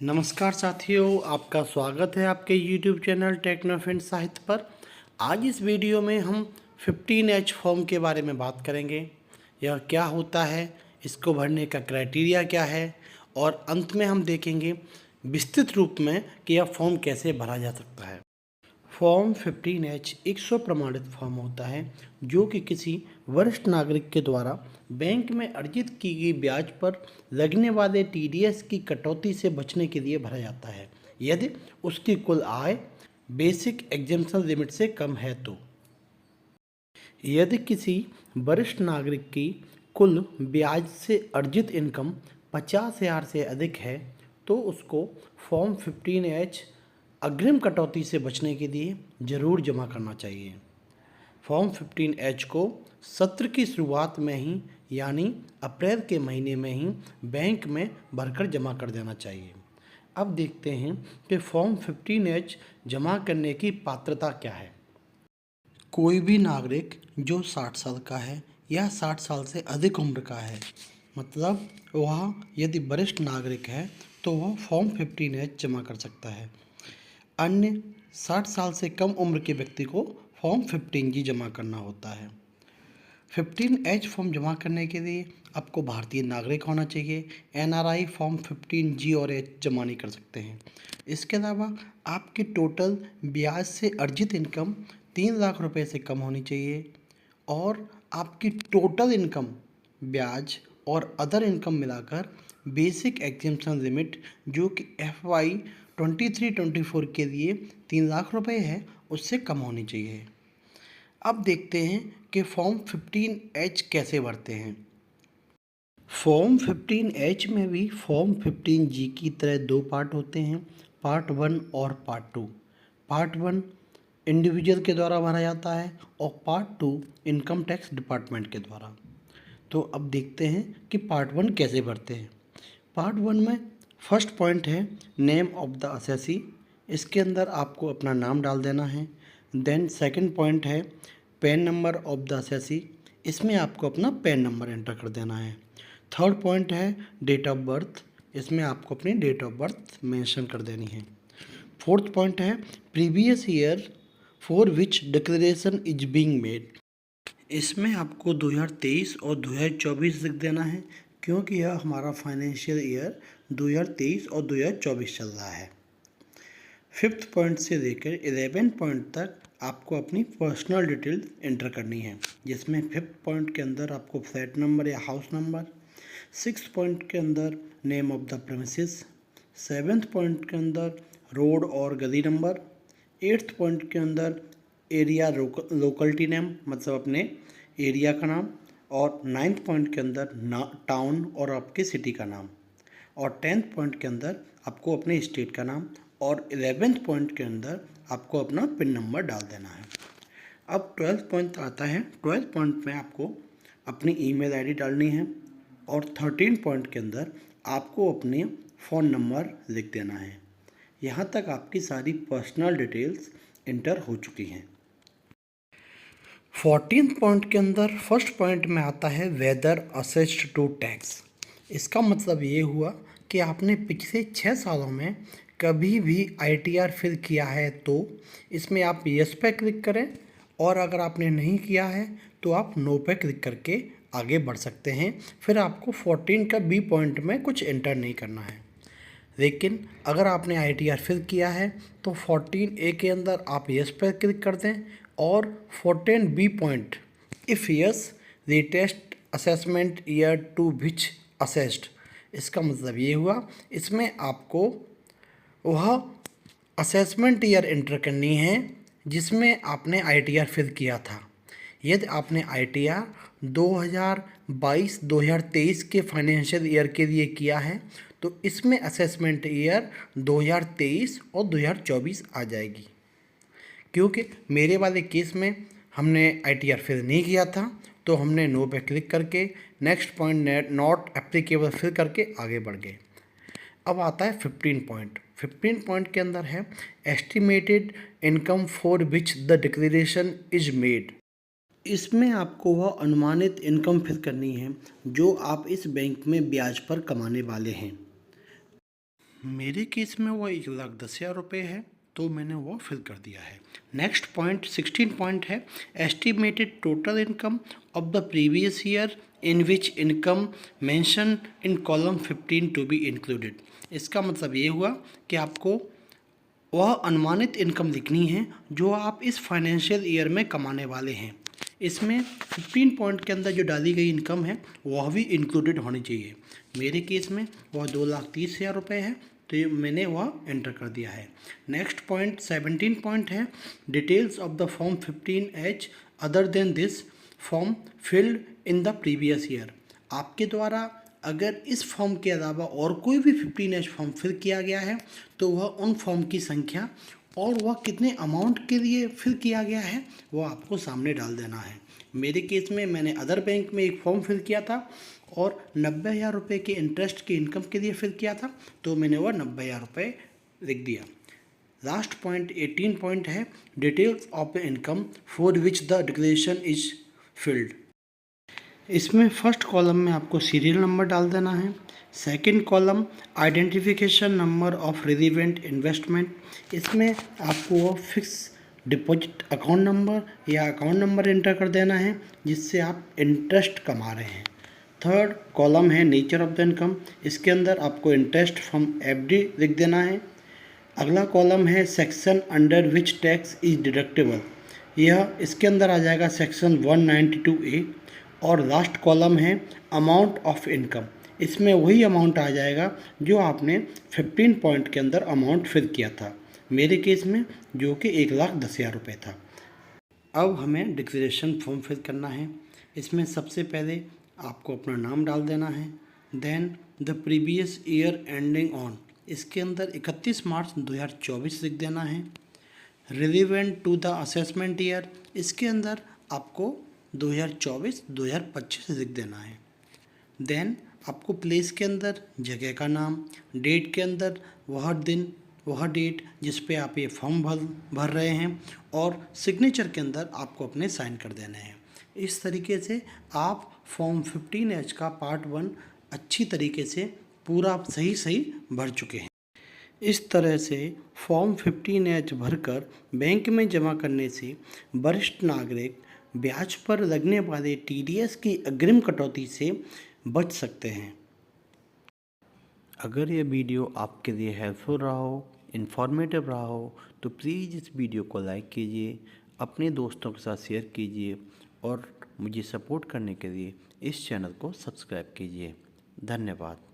नमस्कार साथियों, आपका स्वागत है आपके YouTube चैनल टेक्नोफिन साहित्य पर। आज इस वीडियो में हम 15H फॉर्म के बारे में बात करेंगे। यह क्या होता है, इसको भरने का क्राइटेरिया क्या है और अंत में हम देखेंगे विस्तृत रूप में कि यह फॉर्म कैसे भरा जा सकता है। फॉर्म 15H एक स्वप्रमाणित फॉर्म होता है जो कि किसी वरिष्ठ नागरिक के द्वारा बैंक में अर्जित की गई ब्याज पर लगने वाले TDS की कटौती से बचने के लिए भरा जाता है यदि उसकी कुल आय बेसिक एग्जेम्पशन लिमिट से कम है तो। यदि किसी वरिष्ठ नागरिक की कुल ब्याज से अर्जित इनकम 50,000 से अधिक है तो उसको फॉर्म 15H अग्रिम कटौती से बचने के लिए ज़रूर जमा करना चाहिए। फॉर्म 15H को सत्र की शुरुआत में ही यानी अप्रैल के महीने में ही बैंक में भरकर जमा कर देना चाहिए। अब देखते हैं कि फॉर्म 15H जमा करने की पात्रता क्या है। कोई भी नागरिक जो 60 साल का है या 60 साल से अधिक उम्र का है, मतलब वह यदि वरिष्ठ नागरिक है तो वह फॉर्म 15H जमा कर सकता है। अन्य 60 साल से कम उम्र के व्यक्ति को फॉर्म 15G जमा करना होता है। 15H फॉर्म जमा करने के लिए आपको भारतीय नागरिक होना चाहिए। NRI फॉर्म 15G और H जमा नहीं कर सकते हैं। इसके अलावा आपकी टोटल ब्याज से अर्जित इनकम 3 लाख रुपए से कम होनी चाहिए और आपकी टोटल इनकम ब्याज और अदर इनकम मिलाकर बेसिक एग्जेम्पशन लिमिट जो कि FY 23-24 के लिए 3 लाख रुपए है उससे कम होनी चाहिए। अब देखते हैं कि फॉर्म 15H कैसे भरते हैं। फॉर्म 15H में भी फॉर्म 15G की तरह दो पार्ट होते हैं, पार्ट 1 और पार्ट 2। पार्ट 1 इंडिविजुअल के द्वारा भरा जाता है और पार्ट 2 इनकम टैक्स डिपार्टमेंट के द्वारा। तो अब देखते हैं कि पार्ट 1 कैसे भरते हैं। पार्ट 1 में फर्स्ट पॉइंट है नेम ऑफ द असेसी। इसके अंदर आपको अपना नाम डाल देना है। देन सेकंड पॉइंट है pan number of the assessee. इसमें आपको अपना पैन नंबर एंटर कर देना है। थर्ड पॉइंट है डेट ऑफ बर्थ। इसमें आपको अपनी डेट ऑफ बर्थ मेंशन कर देनी है। फोर्थ पॉइंट है previous year for which declaration is being made. इसमें आपको 2023 और 2024 लिख देना है क्योंकि यह हमारा फाइनेंशियल ईयर 2023 और 2024 चल रहा है। फिफ्थ पॉइंट से लेकर 11 पॉइंट तक आपको अपनी पर्सनल डिटेल एंटर करनी है, जिसमें फिफ्थ पॉइंट के अंदर आपको फ्लैट नंबर या हाउस नंबर, सिक्स पॉइंट के अंदर name of the premises, seventh point के अंदर रोड और गली नंबर, एट्थ पॉइंट के अंदर एरिया लोकलिटी नेम मतलब अपने एरिया का नाम, और नाइन्थ पॉइंट के अंदर टाउन और आपके सिटी का नाम, और टेंथ पॉइंट के अंदर आपको अपने स्टेट का नाम, और 11th पॉइंट के अंदर आपको अपना पिन नंबर डाल देना है। अब 12th पॉइंट आता है। 12th पॉइंट में आपको अपनी ईमेल आईडी डालनी है और 13 पॉइंट के अंदर आपको अपने फ़ोन नंबर लिख देना है। यहाँ तक आपकी सारी पर्सनल डिटेल्स इंटर हो चुकी हैं। 14th पॉइंट के अंदर फर्स्ट पॉइंट में आता है वेदर असेस्ड टू टैक्स। इसका मतलब ये हुआ कि आपने पिछले 6 सालों में कभी भी ITR फिल किया है तो इसमें आप यस पे क्लिक करें, और अगर आपने नहीं किया है तो आप नो पे क्लिक करके आगे बढ़ सकते हैं। फिर आपको 14 का B पॉइंट में कुछ एंटर नहीं करना है। लेकिन अगर आपने ITR फिल किया है तो 14A के अंदर आप यस पे क्लिक कर दें, और 14B point if yes latest assessment year to which assessed. इसका मतलब ये हुआ इसमें आपको वह असेसमेंट ईयर एंटर करनी है जिसमें आपने ITR फिल किया था। यदि आपने ITR 2022-2023 के फाइनेंशियल ईयर के लिए किया है तो इसमें असेसमेंट ईयर 2023 और 2024 आ जाएगी। क्योंकि मेरे वाले केस में हमने ITR फिल नहीं किया था तो हमने नो पे क्लिक करके next point not applicable fill करके आगे बढ़ गए। अब आता है 15 पॉइंट। 15 पॉइंट के अंदर है estimated income for which the declaration is made. इसमें आपको वह अनुमानित इनकम फिल करनी है जो आप इस बैंक में ब्याज पर कमाने वाले हैं। मेरे केस में वो 1,10,000 रुपये है, तो मैंने वो फिल कर दिया है। नेक्स्ट पॉइंट 16 पॉइंट है estimated total income of the previous year in which income mentioned in column 15 to be included. इसका मतलब ये हुआ कि आपको वह अनुमानित इनकम लिखनी है जो आप इस फाइनेंशियल ईयर में कमाने वाले हैं। इसमें 15 पॉइंट के अंदर जो डाली गई इनकम है वह भी इंक्लूडेड होनी चाहिए। मेरे केस में वह 2,30,000 रुपये है, तो ये मैंने वह एंटर कर दिया है। नेक्स्ट पॉइंट 17 पॉइंट है details of the form 15H other than this form filled in the previous year. आपके द्वारा अगर इस फॉर्म के अलावा और कोई भी 15H फॉर्म फिल किया गया है तो वह उन फॉर्म की संख्या और वह कितने अमाउंट के लिए फिल किया गया है वह आपको सामने डाल देना है। मेरे केस में मैंने अदर बैंक में एक फॉर्म फिल किया था और 90,000 रुपये के इंटरेस्ट की इनकम के लिए फिल किया था, तो मैंने वह 90,000 रुपये लिख दिया। लास्ट पॉइंट 18 पॉइंट है details of the income for which the declaration is filled. इसमें फर्स्ट कॉलम में आपको सीरियल नंबर डाल देना है। Second column identification number of relevant investment, इसमें आपको वो फिक्स डिपॉजिट अकाउंट नंबर या अकाउंट नंबर एंटर कर देना है जिससे आप इंटरेस्ट कमा रहे हैं। थर्ड कॉलम है नेचर ऑफ द इनकम, इसके अंदर आपको इंटरेस्ट फ्रॉम एफडी लिख देना है। अगला कॉलम है section under which tax is deductible, यह इसके अंदर आ जाएगा सेक्शन 192A। और लास्ट कॉलम है अमाउंट ऑफ इनकम, इसमें वही अमाउंट आ जाएगा जो आपने 15 पॉइंट के अंदर अमाउंट फिल किया था, मेरे केस में जो कि 1,10,000 रुपये था। अब हमें डिक्लेरेशन फॉर्म फिल करना है। इसमें सबसे पहले आपको अपना नाम डाल देना है, then the previous year ending on, इसके अंदर 31 मार्च 2024 लिख देना है। Relevant to the assessment year, इसके अंदर आपको 2024-2025 लिख देना है। देन आपको प्लेस के अंदर जगह का नाम, डेट के अंदर वह दिन वह डेट जिस पे आप ये फॉर्म भर रहे हैं, और सिग्नेचर के अंदर आपको अपने साइन कर देने हैं। इस तरीके से आप फॉर्म 15H का पार्ट 1 अच्छी तरीके से पूरा सही भर चुके हैं। इस तरह से फॉर्म 15H भरकर बैंक में जमा करने से वरिष्ठ नागरिक ब्याज पर लगने वाले TDS की अग्रिम कटौती से बच सकते हैं। अगर यह वीडियो आपके लिए हेल्पफुल रहा हो, इन्फॉर्मेटिव रहा हो, तो प्लीज़ इस वीडियो को लाइक कीजिए, अपने दोस्तों के साथ शेयर कीजिए और मुझे सपोर्ट करने के लिए इस चैनल को सब्सक्राइब कीजिए। धन्यवाद।